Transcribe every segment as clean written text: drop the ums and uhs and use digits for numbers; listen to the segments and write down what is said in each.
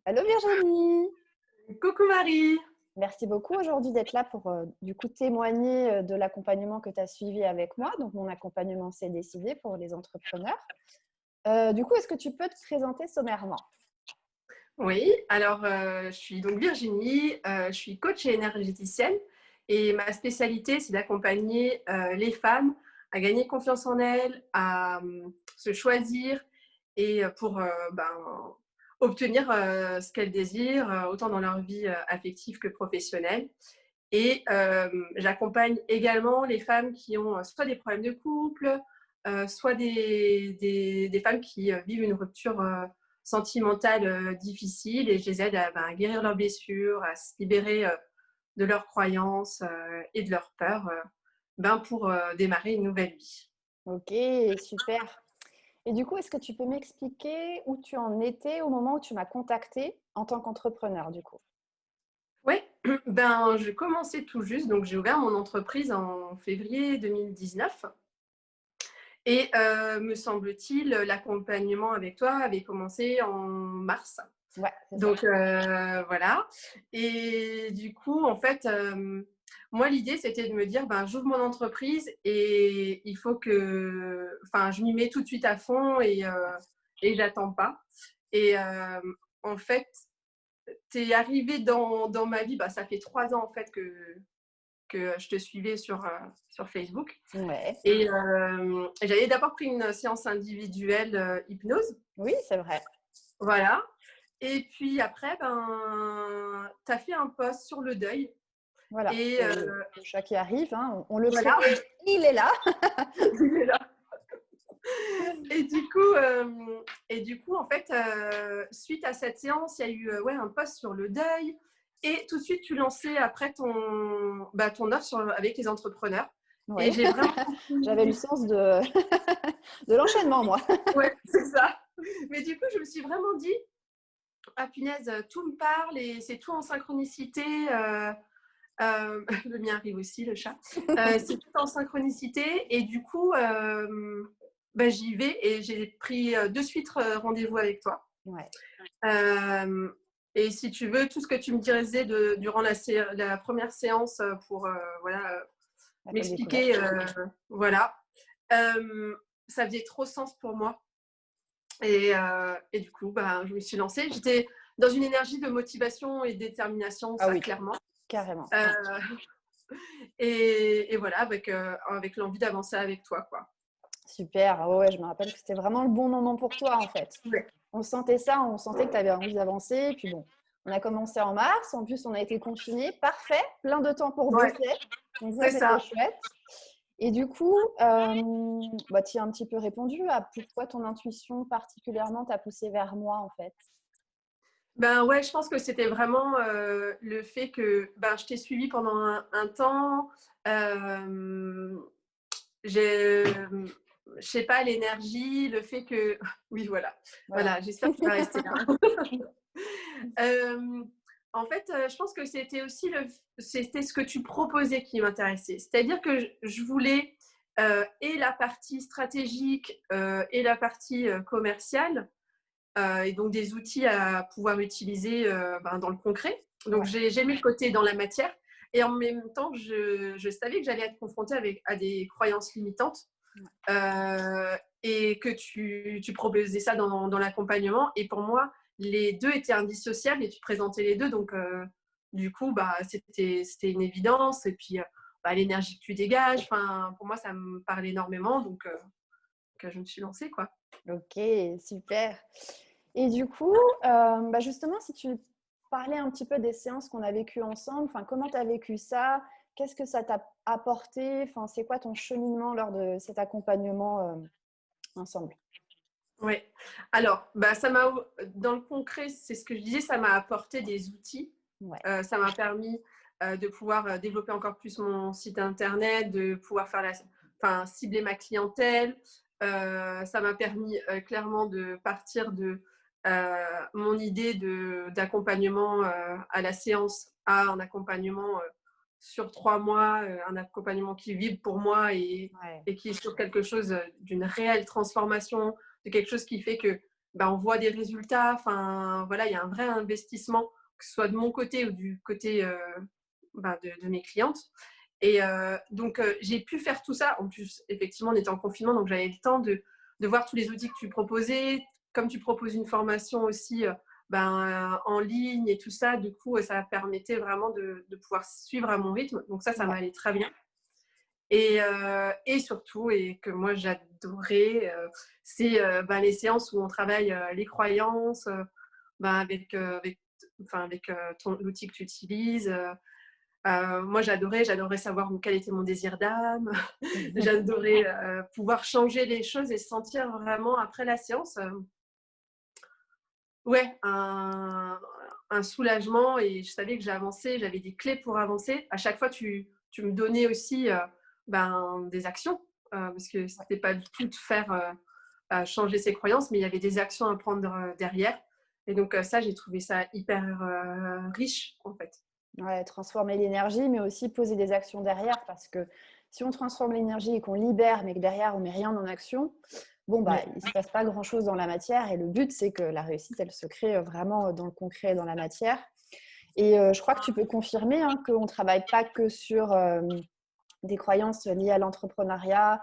Allô Virginie, Coucou Marie. merci beaucoup aujourd'hui d'être là pour du coup témoigner de l'accompagnement que tu as suivi avec moi, donc mon accompagnement c'est décidé pour les entrepreneurs. Du coup, est-ce que tu peux te présenter sommairement? Oui, alors je suis donc Virginie, je suis coach et énergéticienne et ma spécialité c'est d'accompagner les femmes à gagner confiance en elles, à se choisir et pour obtenir ce qu'elles désirent, autant dans leur vie affective que professionnelle. Et j'accompagne également les femmes qui ont soit des problèmes de couple, soit des femmes qui vivent une rupture sentimentale difficile et je les aide à guérir leurs blessures, à se libérer de leurs croyances et de leurs peurs pour démarrer une nouvelle vie. Ok, super. Et du coup, est-ce que tu peux m'expliquer où tu en étais au moment où tu m'as contactée en tant qu'entrepreneur du coup? Oui, je commençais tout juste, donc j'ai ouvert mon entreprise en février 2019. Et me semble-t-il, l'accompagnement avec toi avait commencé en mars. Ouais, c'est ça. Donc voilà. Et du coup, en fait, moi, l'idée, c'était de me dire, j'ouvre mon entreprise et il faut que, je m'y mets tout de suite à fond et j'attends pas. Et en fait, tu es arrivé dans ma vie, ça fait 3 ans en fait que je te suivais sur Facebook. Ouais, Et j'avais d'abord pris une séance individuelle hypnose, oui, c'est vrai. voilà. Et puis après, tu as fait un post sur le deuil. Voilà, Et c'est le chat qui arrive, hein, on le voilà, prévient, il est là. il est là. Et du coup, en fait, suite à cette séance, il y a eu un post sur le deuil. Et tout de suite, tu lançais après ton offre avec les entrepreneurs. Et Oui, j'ai vraiment j'avais le compris. sens de, de l'enchaînement, moi. Ouais, c'est ça. Mais du coup, je me suis vraiment dit, ah punaise, tout me parle et c'est tout en synchronicité. Le mien arrive aussi, le chat. C'est tout en synchronicité et du coup, j'y vais et j'ai pris de suite rendez-vous avec toi. Ouais, Euh, et si tu veux, tout ce que tu me disais durant la première séance pour appel m'expliquer, découverte. voilà, euh, ça faisait trop sens pour moi. Et du coup, je me suis lancée. J'étais dans une énergie de motivation et de détermination, Ah ça oui, clairement. carrément. Euh, et voilà, avec l'envie d'avancer avec toi, quoi. Super. Ah ouais, je me rappelle que c'était vraiment le bon moment pour toi, en fait. Ouais, On sentait ça, on sentait que tu avais envie d'avancer. Et puis bon, on a commencé en mars. En plus, on a été confinés. Parfait. Plein de temps pour ouais, bosser. Donc ça, c'est c'était ça. chouette. Et du coup, tu as un petit peu répondu à pourquoi ton intuition particulièrement t'a poussé vers moi, en fait. Ben ouais, je pense que c'était vraiment le fait que je t'ai suivi pendant un temps. Euh, j'ai, je sais pas, l'énergie, le fait que. Oui, voilà. Voilà. Voilà, j'espère qu'il va rester là. Euh, En fait, je pense que c'était aussi c'était ce que tu proposais qui m'intéressait. C'est-à-dire que je voulais et la partie stratégique et la partie commerciale, et donc des outils à pouvoir utiliser dans le concret. Donc Ouais. j'ai mis le côté dans la matière et en même temps, je savais que j'allais être confrontée à des croyances limitantes et que tu proposais ça dans l'accompagnement. Et pour moi, les deux étaient indissociables et tu présentais les deux. Donc, du coup, c'était une évidence. Et puis, l'énergie que tu dégages, pour moi, ça me parlait énormément. Donc, que je me suis lancée, quoi. Ok, super. Et du coup, justement, si tu parlais un petit peu des séances qu'on a vécues ensemble, enfin, comment tu as vécu ça? Qu'est-ce que ça t'a apporté? Enfin, c'est quoi ton cheminement lors de cet accompagnement ensemble? Oui. Alors, dans le concret, c'est ce que je disais, ça m'a apporté des outils. Ouais, Ça m'a permis de pouvoir développer encore plus mon site internet, de pouvoir cibler ma clientèle. Ça m'a permis clairement de partir de mon idée d'accompagnement à la séance à un accompagnement sur 3 mois, un accompagnement qui vibre pour moi ouais, et qui est sur quelque chose d'une réelle transformation, de quelque chose qui fait que ben, on voit des résultats. Enfin, voilà, il y a un vrai investissement, que ce soit de mon côté ou du côté ben, de mes clientes. Et donc, j'ai pu faire tout ça. En plus, effectivement, on était en confinement, donc j'avais le temps de voir tous les outils que tu proposais. Comme tu proposes une formation aussi ben, en ligne et tout ça, du coup, ça permettait vraiment de pouvoir suivre à mon rythme. Donc ça Ouais, m'allait très bien. Et surtout, et que moi j'adorais, c'est ben, les séances où on travaille les croyances ben, avec l'outil que tu utilises. Moi, j'adorais savoir quel était mon désir d'âme. J'adorais pouvoir changer les choses et sentir vraiment après la séance, ouais, un soulagement. Et je savais que j'avançais, j'avais des clés pour avancer. À chaque fois, tu me donnais aussi ben, des actions, parce que c'était pas du tout de faire changer ses croyances, mais il y avait des actions à prendre derrière. Et donc ça, j'ai trouvé ça hyper riche en fait. ouais, transformer l'énergie, mais aussi poser des actions derrière, parce que si on transforme l'énergie et qu'on libère, mais que derrière on met rien en action, bon bah Ouais. il se passe pas grand-chose dans la matière. Et le but, c'est que la réussite, elle se crée vraiment dans le concret, dans la matière. Et je crois que tu peux confirmer hein, qu'on ne travaille pas que sur des croyances liées à l'entrepreneuriat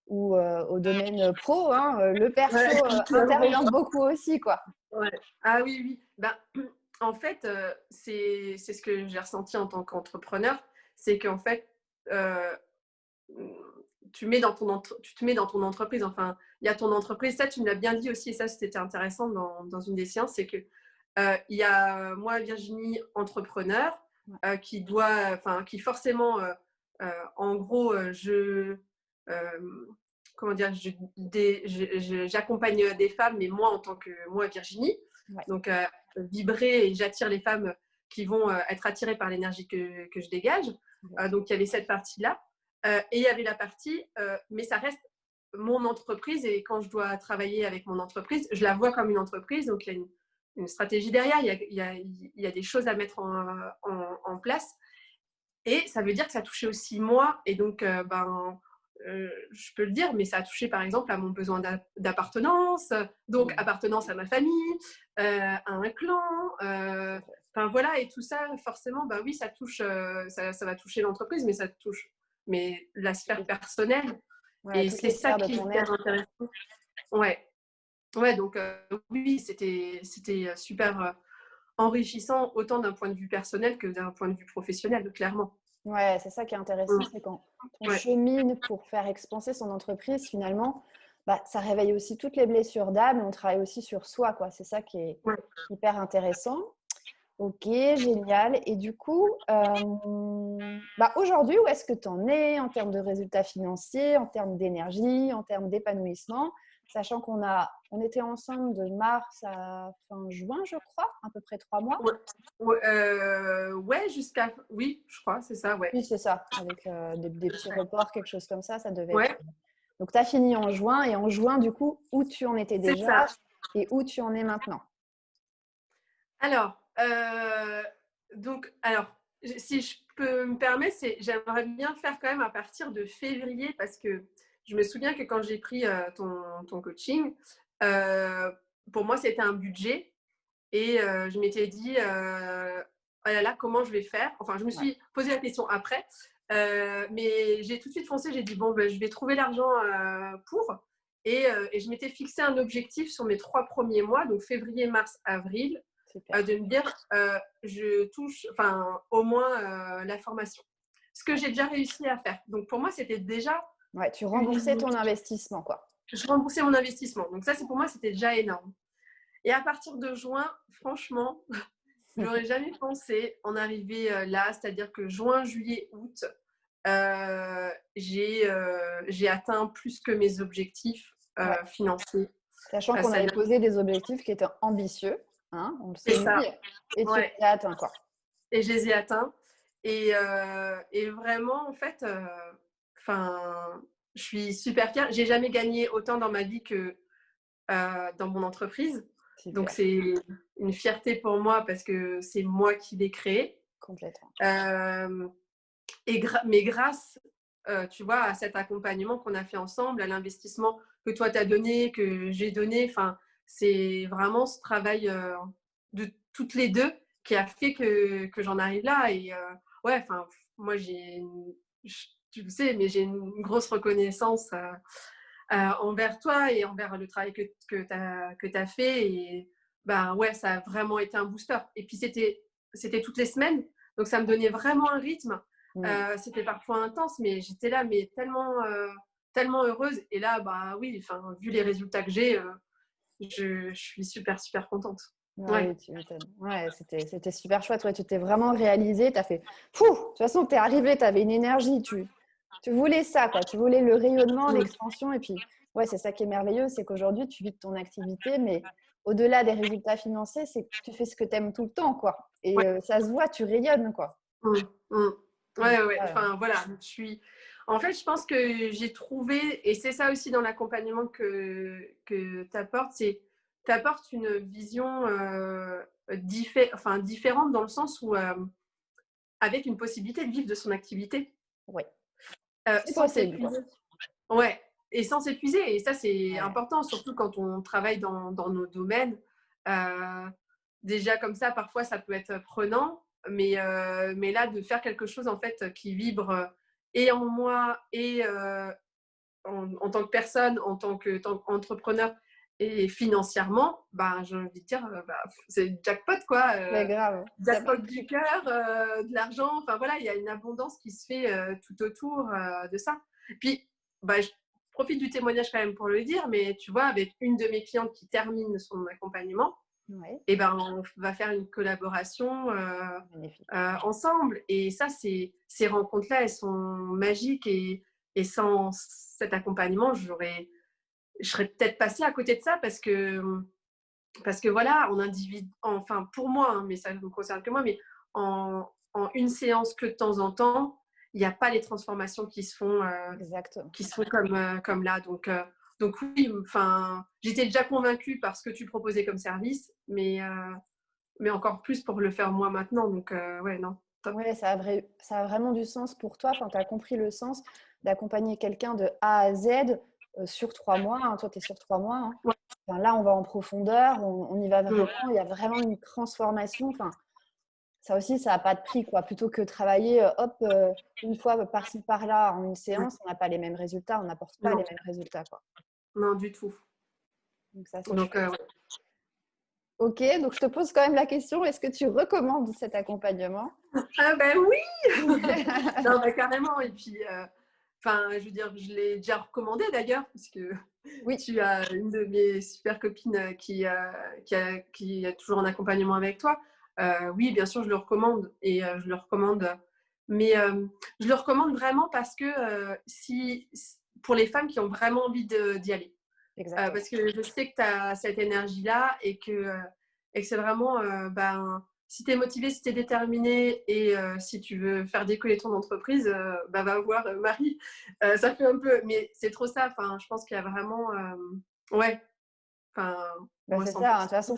ou au domaine pro. Hein. Le perso Ouais, intervient beaucoup aussi, quoi. ouais. Ah oui, oui. Ben, en fait, c'est ce que j'ai ressenti en tant qu'entrepreneur, c'est qu'en fait, euh, tu te mets dans ton entreprise. Enfin, il y a ton entreprise. Ça, tu me l'as bien dit aussi, et ça, c'était intéressant dans une des séances, c'est que il y a moi, Virginie, entrepreneur, qui forcément, en gros, comment dire, j'accompagne des femmes, mais moi, en tant que moi, Virginie, Ouais. donc vibrer, et j'attire les femmes qui vont être attirées par l'énergie que je dégage. Donc, il y avait cette partie-là. Et il y avait la partie, mais ça reste mon entreprise, et quand je dois travailler avec mon entreprise, je la vois comme une entreprise. Donc, il y a une stratégie derrière, il y a des choses à mettre en place. Et ça veut dire que ça touchait aussi moi. Et donc, je peux le dire, mais ça a touché par exemple à mon besoin d'appartenance, donc appartenance à ma famille, à un clan. Enfin voilà, et tout ça, forcément, bah oui, ça touche, ça va toucher l'entreprise, mais ça touche mais la sphère personnelle. Ouais, Et toutes c'est les ça sphères de qui est ton hyper être. intéressant. Ouais, ouais, donc oui, c'était super enrichissant, autant d'un point de vue personnel que d'un point de vue professionnel, clairement. Ouais, c'est ça qui est intéressant, c'est quand on Ouais, chemine pour faire expanser son entreprise, finalement, bah, ça réveille aussi toutes les blessures d'âme et on travaille aussi sur soi, quoi. C'est ça qui est ouais. hyper intéressant. Ok, génial. Et du coup, bah aujourd'hui, où est-ce que tu en es en termes de résultats financiers, en termes d'énergie, en termes d'épanouissement, sachant on était ensemble de mars à fin juin, je crois, à peu près 3 mois. Ouais, ouais, ouais, oui, je crois, c'est ça, ouais. Oui, c'est ça, avec des petits reports, quelque chose comme ça devait être. Ouais, Donc, tu as fini en juin, et en juin, du coup, où tu en étais c'est ça. déjà et où tu en es maintenant. Alors, si je peux me permettre, j'aimerais bien faire quand même à partir de février, parce que je me souviens que quand j'ai pris ton coaching, euh, pour moi, c'était un budget. Et je m'étais dit, oh là là, comment je vais faire? Enfin, je me Ouais, suis posé la question après, mais j'ai tout de suite foncé. J'ai dit, bon, ben, je vais trouver l'argent pour. Et je m'étais fixé un objectif sur mes 3 premiers mois, donc février, mars, avril, super. de me dire, je touche, enfin, au moins la formation. Ce que Ouais. j'ai déjà réussi à faire. Donc, pour moi, c'était déjà Ouais, tu remboursais une... ton investissement, quoi. Je remboursais mon investissement. Donc, ça, c'est pour moi, c'était déjà énorme. Et à partir de juin, franchement, j'aurais jamais pensé en arriver là, c'est-à-dire que juin, juillet, août, j'ai atteint plus que mes objectifs Ouais. financiers. Sachant qu'on avait C'est-à-dire posé des objectifs qui étaient ambitieux, hein, on le c'est s'est ça, dit, et tu les ouais. as atteints, quoi. Et je les ai atteints. Et vraiment, en fait, je suis super fière. J'ai jamais gagné autant dans ma vie que dans mon entreprise. Donc, Super, c'est une fierté pour moi parce que c'est moi qui l'ai créé. complètement. Euh, mais grâce, tu vois, à cet accompagnement qu'on a fait ensemble, à l'investissement que toi, tu as donné, que j'ai donné, enfin, c'est vraiment ce travail de toutes les deux qui a fait que j'en arrive là. Et ouais, enfin, moi, tu le sais, mais j'ai une grosse reconnaissance envers toi et envers le travail que tu as fait. Et bah ouais, ça a vraiment été un booster. Et puis, c'était toutes les semaines. Donc, ça me donnait vraiment un rythme. Mm. C'était parfois intense, mais j'étais là, mais tellement heureuse. Et là, bah oui, vu les résultats que j'ai, je suis super, super contente. Ah Ouais. oui, tu m'étonnes. Ouais, c'était super chouette. Ouais, tu t'es vraiment réalisée. Tu as fait, fou, de toute façon, tu es arrivée, tu avais une énergie. Tu voulais ça, quoi. Tu voulais le rayonnement, Mm. l'expansion. Et puis, ouais, c'est ça qui est merveilleux, c'est qu'aujourd'hui, tu vis de ton activité, mais au-delà des résultats financiers, c'est que tu fais ce que tu aimes tout le temps, quoi. Ouais. Et ça se voit, tu rayonnes, quoi. Mm. Mm. Donc, Ouais, ouais. ça, Enfin, voilà. En fait, je pense que j'ai trouvé, et c'est ça aussi dans l'accompagnement que tu apportes, c'est tu apportes une vision différente dans le sens où, avec une possibilité de vivre de son activité ouais, c'est sans possible, quoi. s'épuiser. Ouais, et sans s'épuiser. Et ça, c'est Ouais, important, surtout quand on travaille dans nos domaines. Euh, Déjà, comme ça, parfois, ça peut être prenant, mais là, de faire quelque chose, en fait, qui vibre et en moi et en tant que personne, tant qu'entrepreneur et financièrement, bah, j'ai envie de dire, bah, c'est jackpot, quoi. c'est grave. Ça Jackpot du cœur, de l'argent. Enfin, voilà, il y a une abondance qui se fait tout autour de ça. Puis, bah, je profite du témoignage quand même pour le dire, mais tu vois, avec une de mes clientes qui termine son accompagnement, ouais, et ben, on va faire une collaboration magnifique. ensemble. Et ça, ces rencontres-là, elles sont magiques. Et sans cet accompagnement, je serais peut-être passée à côté de ça parce que voilà, enfin pour moi, hein, mais ça ne me concerne que moi, mais en une séance que de temps en temps, il n'y a pas les transformations Exactement. qui se font comme là. Donc oui, enfin, j'étais déjà convaincue par ce que tu proposais comme service, mais encore plus pour le faire moi maintenant. Donc ouais, non, top. Ouais, ça a vraiment du sens pour toi. Enfin, tu as compris le sens d'accompagner quelqu'un de A à Z sur 3 mois, hein. Toi, tu es sur 3 mois, hein. Ouais. Enfin, là, on va en profondeur, on y va Mm. vraiment. Il y a vraiment une transformation. Enfin, ça aussi, ça n'a pas de prix, quoi. Plutôt que travailler, hop, une fois par-ci, par-là, en une séance, on n'a pas les mêmes résultats, on n'apporte pas Non, les mêmes résultats, quoi. non, du tout. Donc, ça, c'est Donc chouette. ouais. Ok, donc je te pose quand même la question, est-ce que tu recommandes cet accompagnement? Ah ben oui. Non, bah, carrément. Et puis, enfin, je veux dire, je l'ai déjà recommandé d'ailleurs, puisque Oui, tu as une de mes super copines qui est toujours en accompagnement avec toi. Oui, bien sûr, je le recommande et je le recommande. Mais je le recommande vraiment parce que pour les femmes qui ont vraiment envie d'y aller. exactement. Parce que je sais que tu as cette énergie-là et que c'est vraiment, ben, si tu es motivé, si tu es déterminé et si tu veux faire décoller ton entreprise, bah, va voir Marie. Ça fait un peu, mais c'est trop ça. Enfin, je pense qu'il y a vraiment, ouais, enfin, Bah, moi c'est ça, hein. De 100%. toute façon,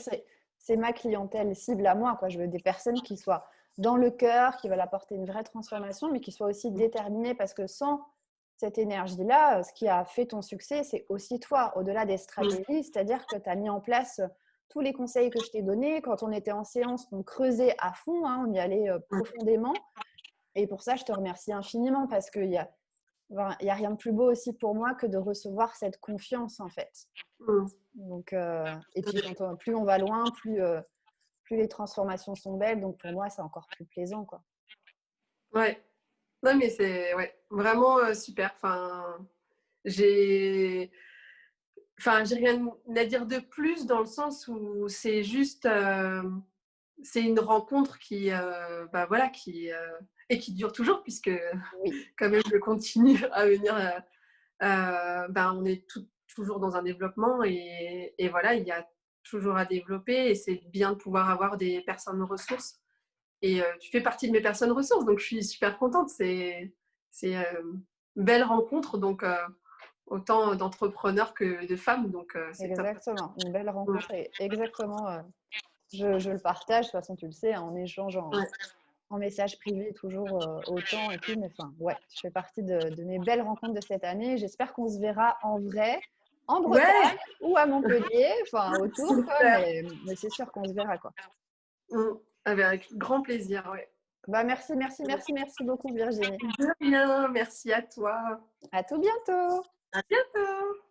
c'est ma clientèle cible à moi, quoi. Je veux des personnes qui soient dans le cœur, qui veulent apporter une vraie transformation, mais qui soient aussi déterminées parce que sans cette énergie-là, ce qui a fait ton succès, c'est aussi toi, au-delà des stratégies, c'est-à-dire que tu as mis en place tous les conseils que je t'ai donnés. Quand on était en séance, on creusait à fond, hein, on y allait profondément. Et pour ça, je te remercie infiniment parce qu'il y a, enfin, il y a rien de plus beau aussi pour moi que de recevoir cette confiance, en fait. Donc, et puis, plus on va loin, plus les transformations sont belles. Donc, pour moi, c'est encore plus plaisant, quoi. Ouais. Non, mais c'est ouais, vraiment super. J'ai j'ai rien à dire de plus dans le sens où c'est juste, c'est une rencontre bah, voilà, et qui dure toujours puisque Oui, quand même je continue à venir, ben, on est toujours dans un développement et voilà, il y a toujours à développer et c'est bien de pouvoir avoir des personnes ressources et tu fais partie de mes personnes ressources, donc je suis super contente. C'est une belle rencontre, donc autant d'entrepreneurs que de femmes, donc c'est top. exactement. Une belle Mmh. rencontre. Et exactement, je le partage. De toute façon, tu le sais, hein, on échange Ouais. en message privé toujours autant et tout. Mais enfin, ouais, tu fais partie de mes belles rencontres de cette année. J'espère qu'on se verra en vrai. en Ouais, Bretagne ou à Montpellier, enfin autour, quoi, super. mais c'est sûr qu'on se verra, quoi. Mm. Ah ben, avec grand plaisir, ouais. Bah, merci beaucoup, Virginie. De rien, merci à toi. À tout bientôt! À bientôt.